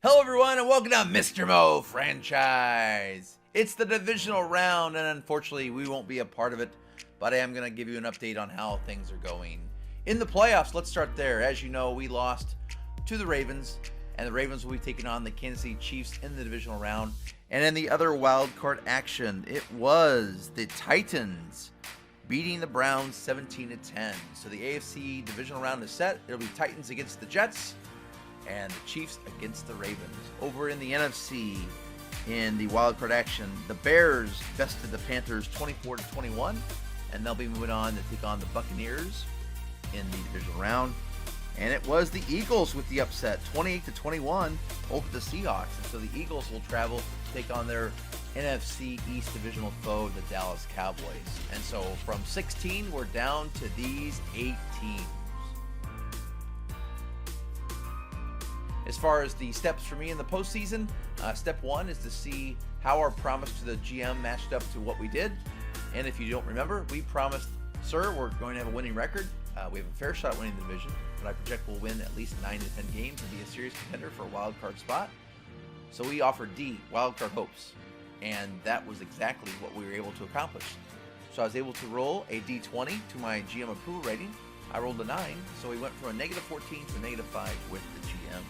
Hello everyone and welcome to Mr.MoFranchise. It's the divisional round and unfortunately we won't be a part of it, but I am going to give you an update on how things are going. In the playoffs, let's start there. As you know, we lost to the Ravens, and the Ravens will be taking on the Kansas City Chiefs in the divisional round. And in the other wild card action, it was the Titans beating the Browns 17-10. So the AFC divisional round is set. It'll be Titans against the Jets and the Chiefs against the Ravens. Over in the NFC, in the wildcard action, the Bears bested the Panthers 24-21, and they'll be moving on to take on the Buccaneers in the divisional round. And it was the Eagles with the upset, 28-21 over the Seahawks. And so the Eagles will travel to take on their NFC East divisional foe, the Dallas Cowboys. And so from 16, we're down to these 8 teams. As far as the steps for me in the postseason, step one is to see how our promise to the GM matched up to what we did. And if you don't remember, we promised, sir, we're going to have a winning record. We have a fair shot at winning the division, but I project we'll win at least 9 to 10 games and be a serious contender for a wild card spot. So we offered D, wild card hopes, and that was exactly what we were able to accomplish. So I was able to roll a D20 to my GM approval rating. I rolled a 9, so we went from a negative 14 to a negative 5 with the GM.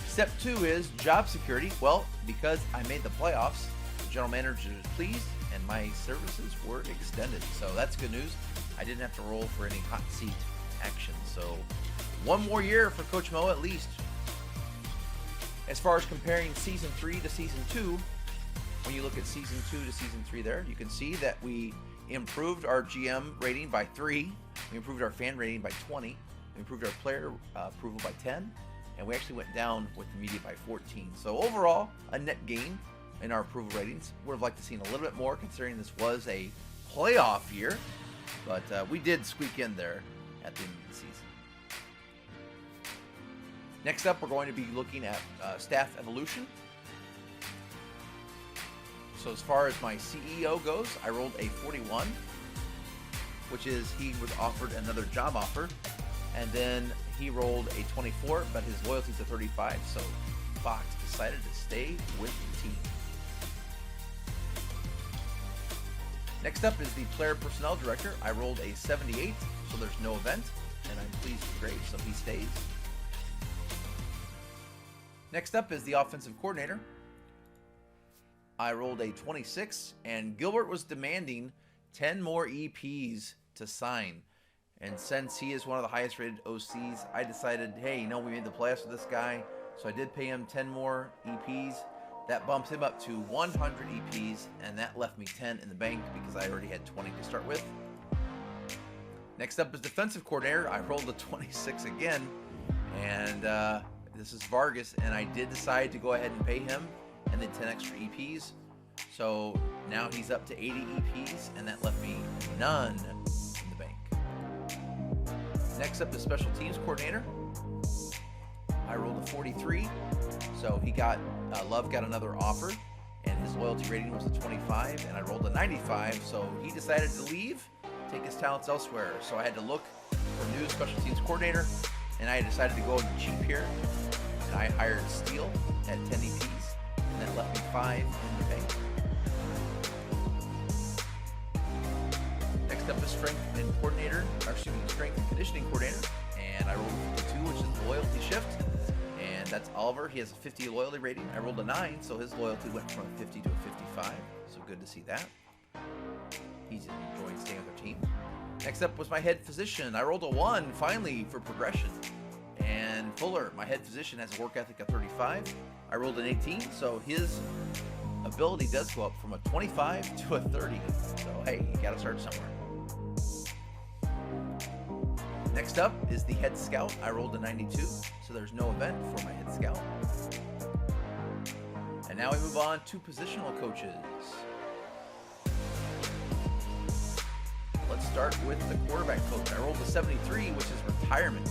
Step 2 is job security. Well, because I made the playoffs, the general manager is pleased and my services were extended. So that's good news. I didn't have to roll for any hot seat action. So one more year for Coach Mo at least. As far as comparing season 3 to season 2, when you look at season 2 to season 3 there, you can see that we improved our GM rating by 3. We improved our fan rating by 20. We improved our player approval by 10. And we actually went down with the media by 14. So overall, a net gain in our approval ratings. Would have liked to seen a little bit more considering this was a playoff year, but we did squeak in there at the end of the season. Next up, we're going to be looking at staff evolution. So as far as my CEO goes, I rolled a 41, which is he was offered another job offer. And then he rolled a 24, but his loyalty's a 35, so Fox decided to stay with the team. Next up is the player personnel director. I rolled a 78, so there's no event, and I'm pleased with Graves, so he stays. Next up is the offensive coordinator. I rolled a 26, and Gilbert was demanding 10 more EPs to sign. And since he is one of the highest rated OCs, I decided, hey, we made the playoffs with this guy. So I did pay him 10 more EPs. That bumps him up to 100 EPs, and that left me 10 in the bank because I already had 20 to start with. Next up is defensive coordinator. I rolled a 26 again, and this is Vargas, and I did decide to go ahead and pay him and then 10 extra EPs. So now he's up to 80 EPs, and that left me none. Next up is special teams coordinator. I rolled a 43, so Love got another offer, and his loyalty rating was a 25, and I rolled a 95, so he decided to leave, take his talents elsewhere. So I had to look for a new special teams coordinator, and I decided to go cheap here, and I hired Steele at 10 EPs, and that left me 5 in the bank. Next up is strength and conditioning coordinator, and I rolled a 52, which is the loyalty shift, and that's Oliver. He has a 50 loyalty rating. I rolled a 9, so his loyalty went from a 50 to a 55, so good to see that. He's enjoying staying with our team. Next up was my head physician. I rolled a 1, finally, for progression, and Fuller, my head physician, has a work ethic of 35. I rolled an 18, so his ability does go up from a 25 to a 30, so hey, you gotta start somewhere. Next up is the head scout. I rolled a 92, so there's no event for my head scout. And now we move on to positional coaches. Let's start with the quarterback coach. I rolled a 73, which is retirement.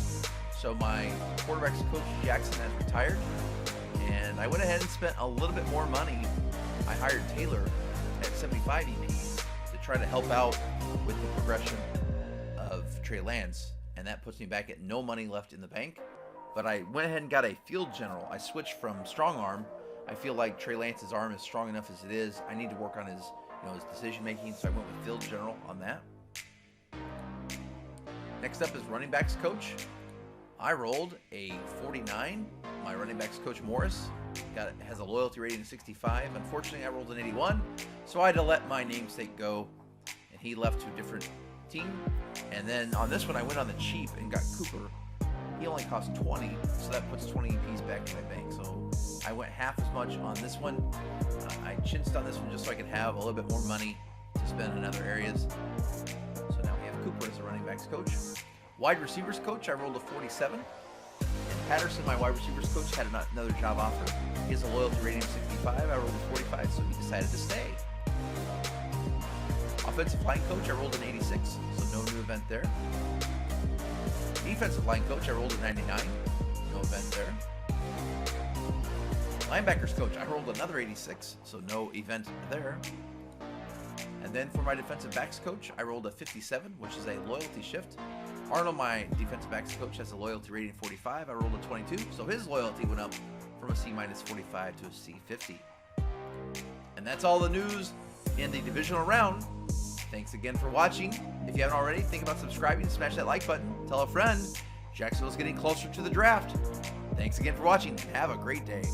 So my quarterback's coach, Jackson, has retired. And I went ahead and spent a little bit more money. I hired Taylor at 75 EPs to try to help out with the progression of Trey Lance. And that puts me back at no money left in the bank. but I went ahead and got a field general. I switched from strong arm. I feel like Trey Lance's arm is strong enough as it is. I need to work on his decision making, so I went with field general on that. Next up is running backs coach. I rolled a 49. My running backs coach Morris has a loyalty rating of 65. Unfortunately, I rolled an 81, so I had to let my namesake go, and he left to a different team. And then on this one, I went on the cheap and got Cooper. He only cost 20, so that puts 20 apiece back in my bank. So I went half as much on this one. I chinched on this one just so I could have a little bit more money to spend in other areas. So now we have Cooper as a running backs coach. Wide receivers coach, I rolled a 47. And Patterson, my wide receivers coach, had another job offer. He has a loyalty rating of 65. I rolled a 45, so he decided to stay. Offensive line coach, I rolled an 86, so no new event there. Defensive line coach, I rolled a 99, no event there. Linebackers coach, I rolled another 86, so no event there. And then for my defensive backs coach, I rolled a 57, which is a loyalty shift. Arnold, my defensive backs coach, has a loyalty rating of 45. I rolled a 22, so his loyalty went up from a C-45 to a C50. And that's all the news in the divisional round. Thanks again for watching. If you haven't already, think about subscribing, smash that like button, tell a friend. Jacksonville's getting closer to the draft. Thanks again for watching, and have a great day.